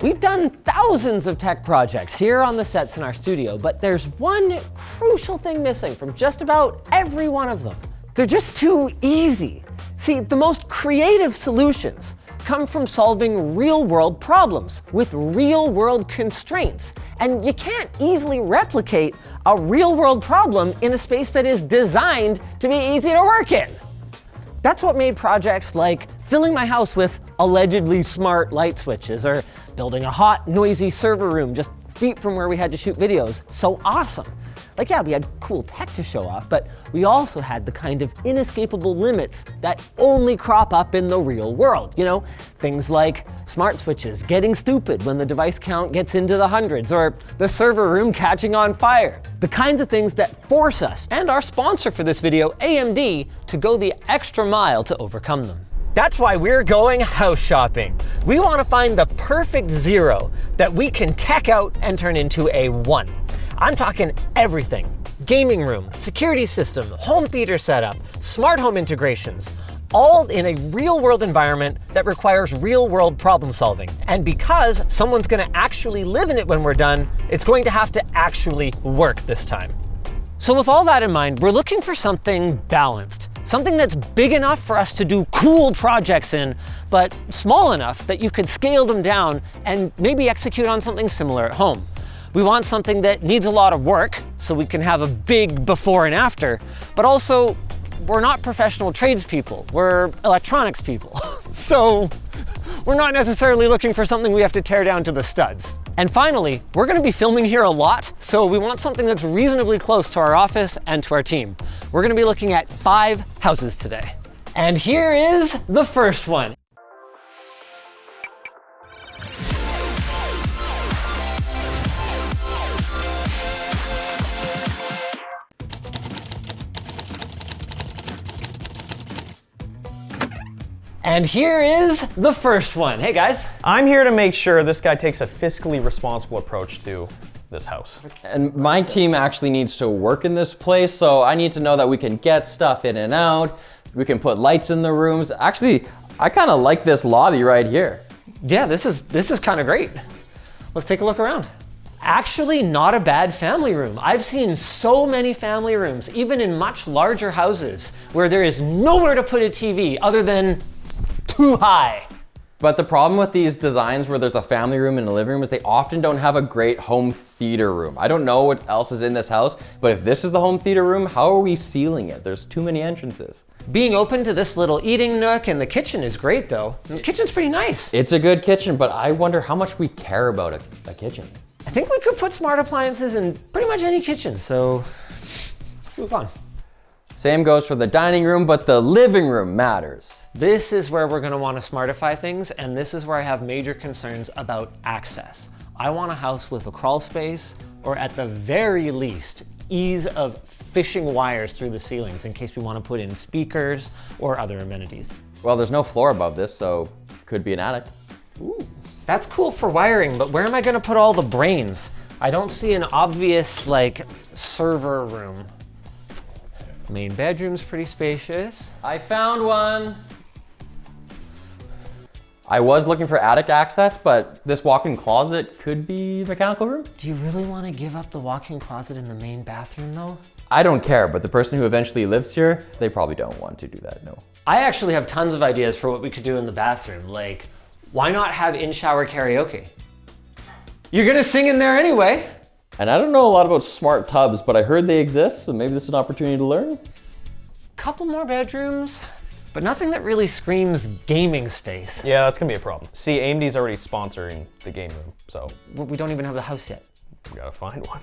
We've done thousands of tech projects here on the sets in our studio, but there's one crucial thing missing from just about every one of them. They're just too easy. See, the most creative solutions come from solving real-world problems with real-world constraints. And you can't easily replicate a real-world problem in a space that is designed to be easy to work in. That's what made projects like filling my house with allegedly smart light switches or building a hot, noisy server room just feet from where we had to shoot videos so awesome. Like, yeah, we had cool tech to show off, but we also had the kind of inescapable limits that only crop up in the real world. You know, things like smart switches getting stupid when the device count gets into the hundreds, or the server room catching on fire. The kinds of things that force us, and our sponsor for this video, AMD, to go the extra mile to overcome them. That's why we're going house shopping. We want to find the perfect zero that we can tech out and turn into a one. I'm talking everything. Gaming room, security system, home theater setup, smart home integrations, all in a real world environment that requires real world problem solving. And because someone's gonna actually live in it when we're done, it's going to have to actually work this time. So with all that in mind, we're looking for something balanced. Something that's big enough for us to do cool projects in, but small enough that you could scale them down and maybe execute on something similar at home. We want something that needs a lot of work so we can have a big before and after, but also we're not professional tradespeople, we're electronics people. So we're not necessarily looking for something we have to tear down to the studs. And finally, we're gonna be filming here a lot, so we want something that's reasonably close to our office and to our team. We're gonna be looking at 5 houses today. And here is the first one. And here is the first one. Hey guys. I'm here to make sure this guy takes a fiscally responsible approach to this house. And my team actually needs to work in this place, so I need to know that we can get stuff in and out. We can put lights in the rooms. Actually, I kind of like this lobby right here. Yeah, this is kind of great. Let's take a look around. Actually, not a bad family room. I've seen so many family rooms, even in much larger houses, where there is nowhere to put a TV other than too high. But the problem with these designs where there's a family room and a living room is they often don't have a great home theater room. I don't know what else is in this house, but if this is the home theater room, how are we sealing it? There's too many entrances. Being open to this little eating nook and the kitchen is great though. The kitchen's pretty nice. It's a good kitchen, but I wonder how much we care about a kitchen. I think we could put smart appliances in pretty much any kitchen, so let's move on. Same goes for the dining room, but the living room matters. This is where we're gonna wanna smartify things, and this is where I have major concerns about access. I want a house with a crawl space, or at the very least, ease of fishing wires through the ceilings in case we wanna put in speakers or other amenities. Well, there's no floor above this, so could be an attic. Ooh, that's cool for wiring, but where am I gonna put all the brains? I don't see an obvious, like, server room. Main bedroom's pretty spacious. I found one. I was looking for attic access, but this walk-in closet could be mechanical room. Do you really want to give up the walk-in closet in the main bathroom though? I don't care, but the person who eventually lives here, they probably don't want to do that, no. I actually have tons of ideas for what we could do in the bathroom. Like, why not have in-shower karaoke? You're gonna sing in there anyway. And I don't know a lot about smart tubs, but I heard they exist, so maybe this is an opportunity to learn. Couple more bedrooms, but nothing that really screams gaming space. Yeah, that's gonna be a problem. See, AMD's already sponsoring the game room, so. We don't even have the house yet. We gotta find one.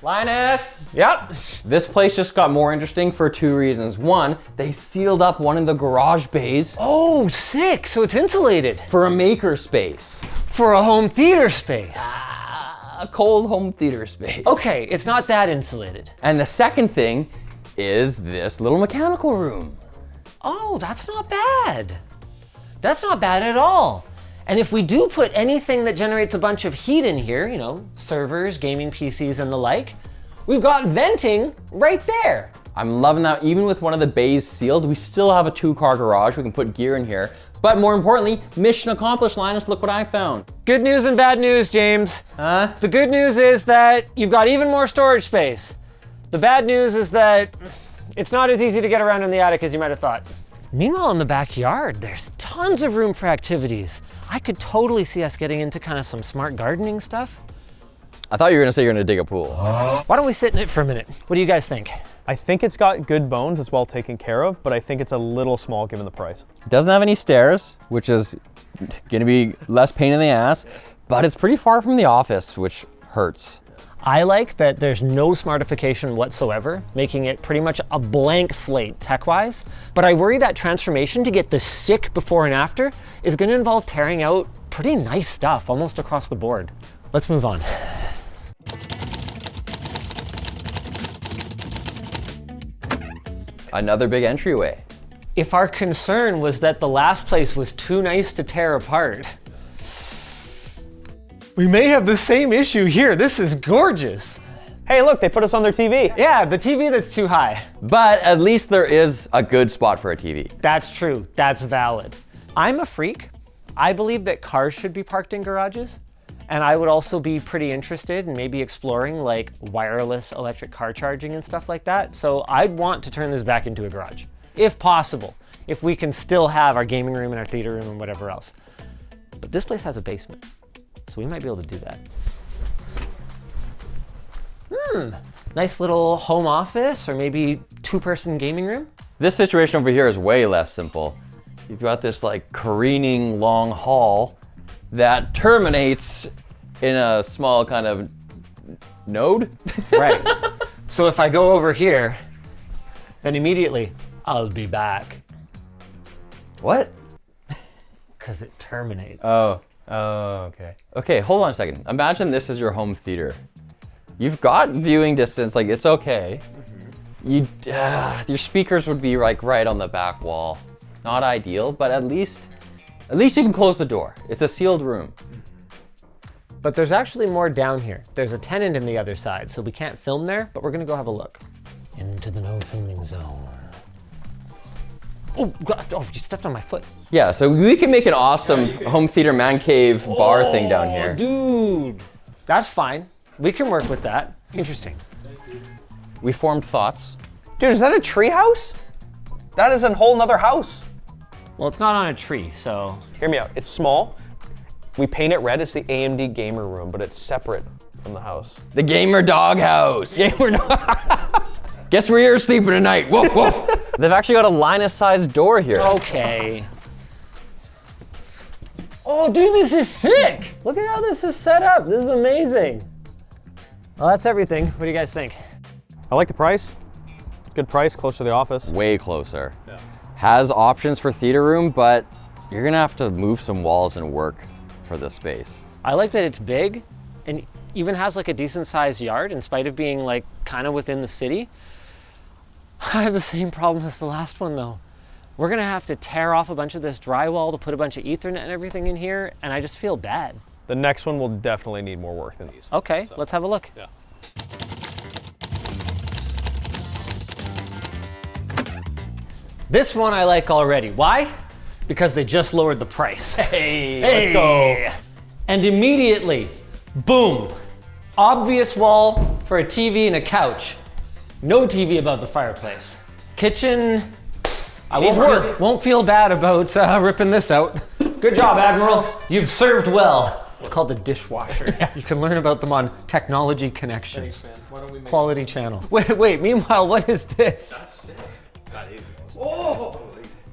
Linus! Yep. This place just got more interesting for 2 reasons. One, they sealed up one of the garage bays. Oh, sick, so it's insulated. For a maker space. For a home theater space. A cold home theater space. Okay, it's not that insulated. And the second thing is this little mechanical room. Oh, that's not bad. That's not bad at all. And if we do put anything that generates a bunch of heat in here, you know, servers, gaming PCs and the like, we've got venting right there. I'm loving that even with one of the bays sealed, we still have a 2-car garage. We can put gear in here. But more importantly, mission accomplished, Linus. Look what I found. Good news and bad news, James. Huh? The good news is that you've got even more storage space. The bad news is that it's not as easy to get around in the attic as you might have thought. Meanwhile, in the backyard, there's tons of room for activities. I could totally see us getting into kind of some smart gardening stuff. I thought you were gonna say you're gonna dig a pool. Why don't we sit in it for a minute? What do you guys think? I think it's got good bones, it's well taken care of, but I think it's a little small given the price. It doesn't have any stairs, which is gonna be less pain in the ass, but it's pretty far from the office, which hurts. I like that there's no smartification whatsoever, making it pretty much a blank slate tech-wise, but I worry that transformation to get the sick before and after is gonna involve tearing out pretty nice stuff almost across the board. Let's move on. Another big entryway. If our concern was that the last place was too nice to tear apart, we may have the same issue here. This is gorgeous. Hey, look, they put us on their TV. Yeah, the TV that's too high. But at least there is a good spot for a TV. That's true, that's valid. I'm a freak. I believe that cars should be parked in garages. And I would also be pretty interested in maybe exploring like wireless electric car charging and stuff like that. So I'd want to turn this back into a garage, if possible, if we can still have our gaming room and our theater room and whatever else. But this place has a basement, so we might be able to do that. Nice little home office or maybe two-person gaming room. This situation over here is way less simple. You've got this like careening long hall that terminates in a small kind of node. Right. So if I go over here, then immediately I'll be back. What? Because it terminates. Oh, okay. Okay, hold on a second. Imagine this is your home theater. You've got viewing distance, like it's okay. Your speakers would be like right on the back wall. Not ideal, but at least you can close the door. It's a sealed room. But there's actually more down here. There's a tenant in the other side, so we can't film there, but we're gonna go have a look. Into the no filming zone. Oh, God, oh, you stepped on my foot. Yeah, so we can make an awesome home theater man cave bar thing down here. Dude, that's fine. We can work with that. Interesting. We formed thoughts. Dude, is that a tree house? That is a whole nother house. Well, it's not on a tree, so. Hear me out, it's small. We paint it red, it's the AMD gamer room, but it's separate from the house. The gamer doghouse. Gamer dog. Guess where you're sleeping tonight. Woof, woof. They've actually got a Linus-sized door here. Okay. Oh, dude, this is sick. Look at how this is set up. This is amazing. Well, that's everything. What do you guys think? I like the price. Good price, close to the office. Way closer. Yeah. Has options for theater room, but you're gonna have to move some walls and work for this space. I like that it's big and even has like a decent sized yard in spite of being like kind of within the city. I have the same problem as the last one though. We're gonna have to tear off a bunch of this drywall to put a bunch of Ethernet and everything in here, and I just feel bad. The next one will definitely need more work than these. Okay, so let's have a look. Yeah. This one I like already. Why? Because they just lowered the price. Hey, let's go. And immediately, boom, obvious wall for a TV and a couch. No TV above the fireplace. Kitchen, I won't feel bad about ripping this out. Good job, Admiral. You've served well. It's called a dishwasher. You can learn about them on Technology Connections. Thanks, man. Why don't we make Quality channel. Wait, meanwhile, what is this? That's sick. That is. Oh!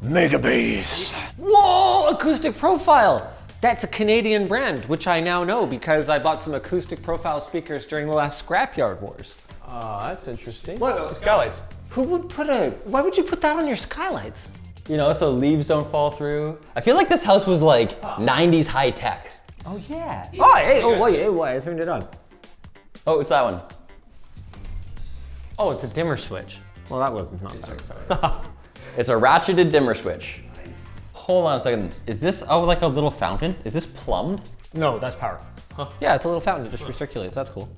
Megabase. Whoa, acoustic profile. That's a Canadian brand, which I now know because I bought some acoustic profile speakers during the last Scrapyard Wars. That's interesting. What? Skylights. Why would you put that on your skylights? You know, so leaves don't fall through. I feel like this house was like 90s high tech. Oh yeah. Oh, hey, wait, I turned it on. Oh, it's that one. Oh, it's a dimmer switch. Well, that wasn't not that exciting. It's a ratcheted dimmer switch. Nice. Hold on a second. Is this, like a little fountain? Is this plumbed? No, that's power. Huh. Yeah, it's a little fountain. It just recirculates. That's cool.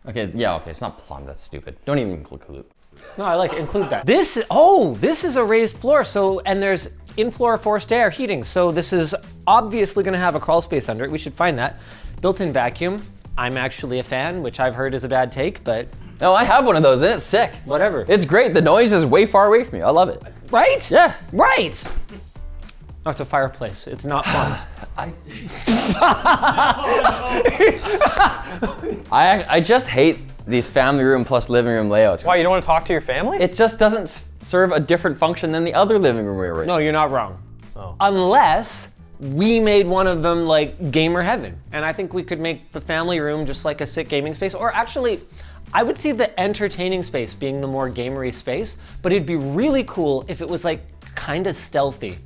Okay, yeah, okay, it's not plumbed. That's stupid. Don't even include loop. No, I like it. Include that. This is a raised floor. So, and there's in-floor forced air heating. So this is obviously gonna have a crawl space under it. We should find that. Built-in vacuum. I'm actually a fan, which I've heard is a bad take, but No, I have one of those and it's sick. whatever. It's great. The noise is way far away from you. I love it. Right? Yeah. Right. No, it's a fireplace. It's not plumbed. I just hate these family room plus living room layouts. Why, you don't want to talk to your family? It just doesn't serve a different function than the other living room we were in. No, you're not wrong. Unless we made one of them like gamer heaven. And I think we could make the family room just like a sick gaming space. Or actually, I would see the entertaining space being the more gamery space, but it'd be really cool if it was like kind of stealthy.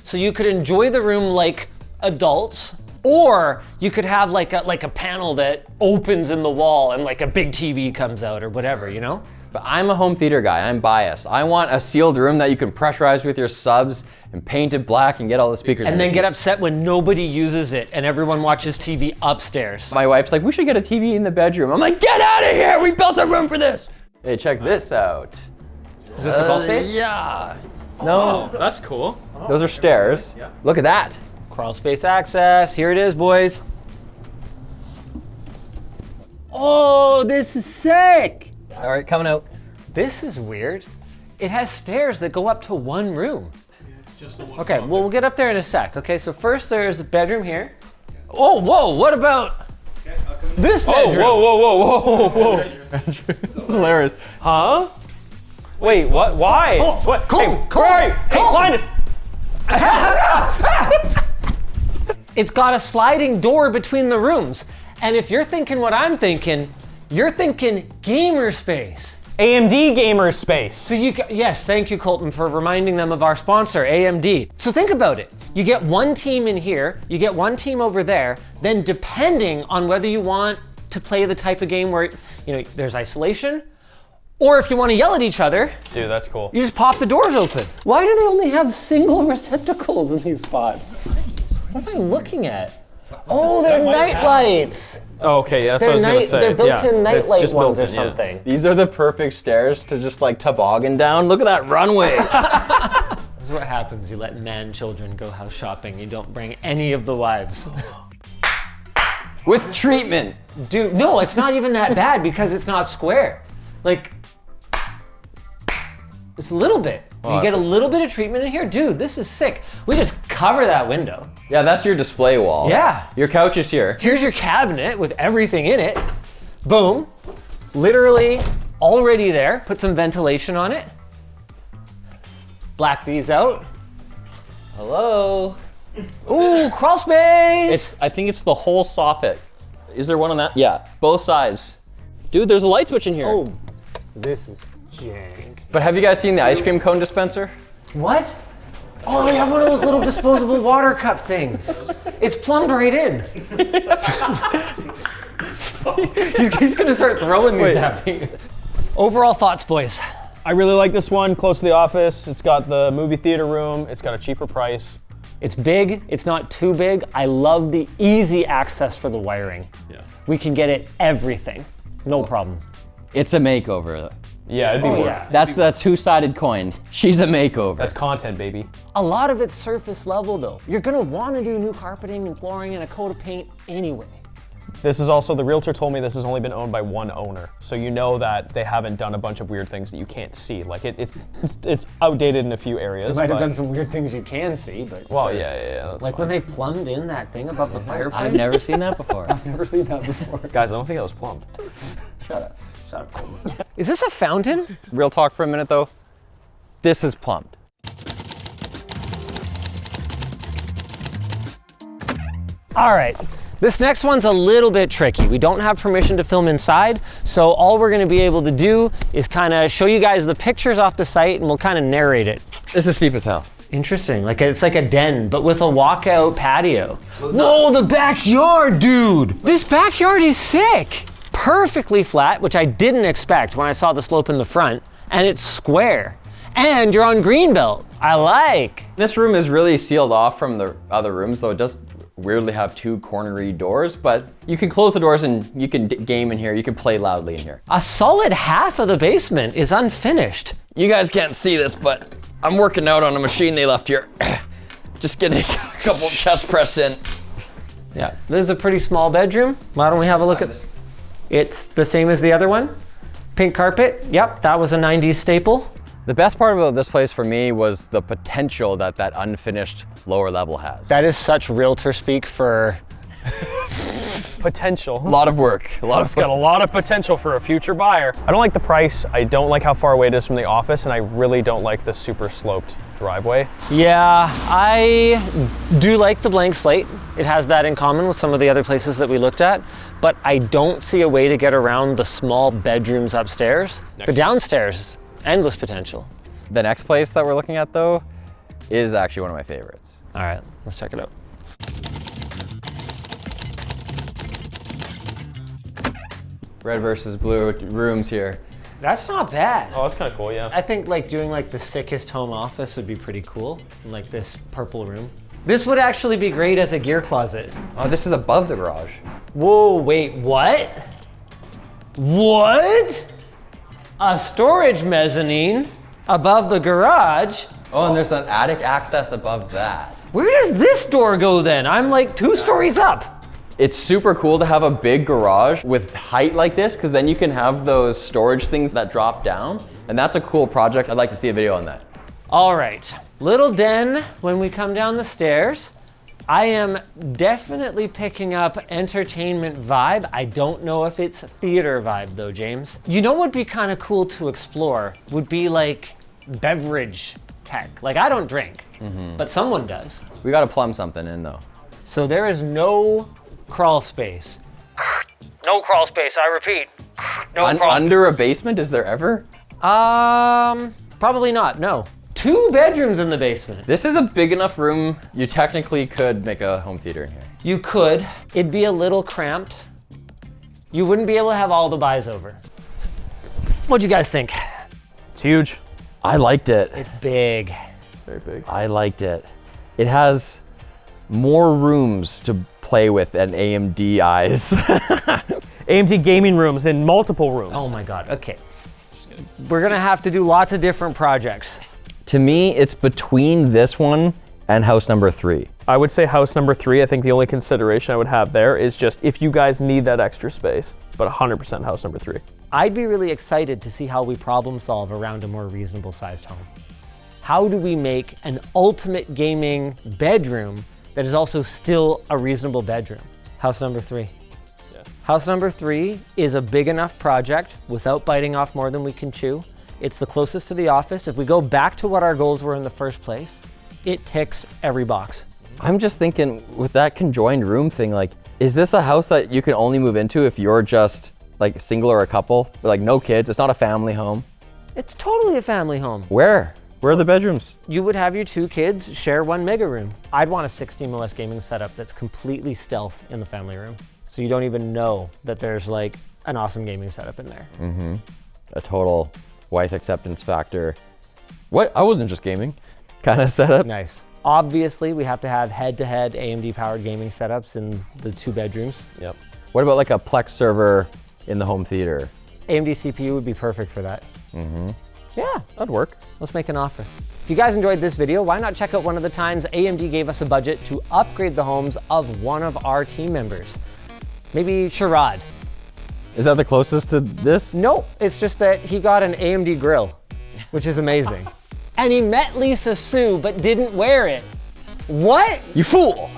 So you could enjoy the room like adults, or you could have like a panel that opens in the wall and like a big TV comes out or whatever, you know? But I'm a home theater guy. I'm biased. I want a sealed room that you can pressurize with your subs and paint it black and get all the speakers. And in then it. get upset when nobody uses it and everyone watches TV upstairs. My wife's like, we should get a TV in the bedroom. I'm like, get out of here! We built a room for this! Hey, check this out. Is this a crawl space? Yeah. No, That's cool. those are stairs. Look at that. Crawl space access. Here it is, boys. Oh, this is sick. All right, coming out. This is weird. It has stairs that go up to one room. Okay, well, we'll get up there in a sec. Okay, so first there's a bedroom here. Oh, whoa, what about this bedroom? Whoa, whoa. Hilarious. Huh? Wait, what? Why? Oh, what? Colton, Hey, where are you? Hey, Linus! It's got a sliding door between the rooms. And if you're thinking what I'm thinking, you're thinking gamer space. AMD gamer space. So yes, thank you, Colton, for reminding them of our sponsor, AMD. So think about it. You get one team in here, you get one team over there, then depending on whether you want to play the type of game where, you know, there's isolation, or if you want to yell at each other, Dude, that's cool. you just pop the doors open. Why do they only have single receptacles in these spots? What am I looking at? Oh, they're night lights. Oh, okay, yeah, that's what I was gonna say. They're built-in Yeah, it's nightlight just ones or built-in, yeah. something. These are the perfect stairs to just like toboggan down. Look at that runway. This is what happens. You let man children go house shopping. You don't bring any of the wives. With treatment. Dude, no, it's not even that bad because it's not square. Like, it's a little bit. You get a little bit of treatment in here. Dude, this is sick. We just cover that window. Yeah, that's your display wall. Yeah. Your couch is here. Here's your cabinet with everything in it. Boom. Literally already there. Put some ventilation on it. Black these out. Hello. Ooh, crawl space. I think it's the whole soffit. Is there one on that? Yeah, both sides. Dude, there's a light switch in here. Oh, this is jank. But have you guys seen the ice cream cone dispenser? What? Oh, they have one of those little disposable water cup things. It's plumbed right in. he's gonna start throwing these at me. Overall thoughts, boys. I really like this one, close to the office. It's got the movie theater room. It's got a cheaper price. It's big, it's not too big. I love the easy access for the wiring. Yeah. We can get it everything, no problem. It's a makeover. Yeah, it'd be worth. Yeah. That's the two-sided coin. She's a makeover. That's content, baby. A lot of it's surface level though. You're gonna wanna do new carpeting and flooring and a coat of paint anyway. This is also, the realtor told me this has only been owned by one owner. So you know that they haven't done a bunch of weird things that you can't see. Like it's outdated in a few areas. Might have but- done some weird things you can see, but. Well, yeah, that's Like fine. when they plumbed in that thing above the fireplace. I've never seen that before. I've never seen that before. Guys, I don't think that was plumbed. Shut up. Shut up, Coleman. Is this a fountain? Real talk for a minute though. This is plumbed. All right. This next one's a little bit tricky. We don't have permission to film inside, so all we're gonna be able to do is kind of show you guys the pictures off the site and we'll kind of narrate it. This is steep as hell. Interesting, like it's like a den, but with a walkout patio. Whoa, the backyard, dude! This backyard is sick! Perfectly flat, which I didn't expect when I saw the slope in the front, and it's square. And you're on Greenbelt. I like. This room is really sealed off from the other rooms though. It does weirdly have two cornery doors, but you can close the doors and you can game in here. You can play loudly in here. A solid half of the basement is unfinished. You guys can't see this, but I'm working out on a machine they left here. Just getting a couple chest press in. Yeah, this is a pretty small bedroom. Why don't we have a look at this? It's the same as the other one. Pink carpet, yep, that was a 90s staple. The best part about this place for me was the potential that that unfinished lower level has. That is such realtor speak for... Potential. A lot of work, It's got a lot of potential for a future buyer. I don't like the price. I don't like how far away it is from the office, and I really don't like the super sloped driveway. Yeah, I do like the blank slate. It has that in common with some of the other places that we looked at, but I don't see a way to get around the small bedrooms upstairs. The downstairs, endless potential. The next place that we're looking at though is actually one of my favorites. All right, let's check it out. Red versus blue rooms here. That's not bad. Oh, that's kind of cool, yeah. I think like doing like the sickest home office would be pretty cool, like this purple room. This would actually be great as a gear closet. Oh, this is above the garage. Whoa, wait, what? What? A storage mezzanine above the garage? Oh, and there's an attic access above that. Where does this door go then? I'm like 2 stories up. It's super cool to have a big garage with height like this, because then you can have those storage things that drop down. And that's a cool project. I'd like to see a video on that. All right, little den when we come down the stairs. I am definitely picking up entertainment vibe. I don't know if it's theater vibe though, James. You know what would be kind of cool to explore would be like beverage tech. Like I don't drink, but someone does. We gotta plumb something in though. So there is no crawl space. No crawl space, I repeat. No crawl space. Under a basement, is there ever? Probably not, no. 2 bedrooms in the basement. This is a big enough room, you technically could make a home theater in here. You could. It'd be a little cramped. You wouldn't be able to have all the buys over. What'd you guys think? It's huge. I liked it. It's big. Very big. I liked it. It has more rooms to play with than AMD eyes. AMD gaming rooms in multiple rooms. Oh my God, okay. We're gonna have to do lots of different projects. To me, it's between this one and house number 3. I would say house number 3. I think the only consideration I would have there is just if you guys need that extra space, but 100% house number 3. I'd be really excited to see how we problem solve around a more reasonable sized home. How do we make an ultimate gaming bedroom that is also still a reasonable bedroom? House number 3. Yeah. House number 3 is a big enough project without biting off more than we can chew. It's the closest to the office. If we go back to what our goals were in the first place, it ticks every box. I'm just thinking with that conjoined room thing, like, is this a house that you can only move into if you're just like single or a couple? Like no kids, it's not a family home. It's totally a family home. Where? Where are the bedrooms? You would have your 2 kids share 1 mega room. I'd want a 16 OS gaming setup that's completely stealth in the family room. So you don't even know that there's like an awesome gaming setup in there. A total wife acceptance factor. What? I wasn't just gaming kind of setup. Nice. Obviously, we have to have head-to-head AMD powered gaming setups in the 2 bedrooms. Yep. What about like a Plex server in the home theater? AMD CPU would be perfect for that. Yeah, That'd work. let's make an offer. If you guys enjoyed this video, why not check out one of the times AMD gave us a budget to upgrade the homes of one of our team members. Maybe Sherrod. Is that the closest to this? Nope, it's just that he got an AMD grill, which is amazing. And he met Lisa Sue, but didn't wear it. What? You fool!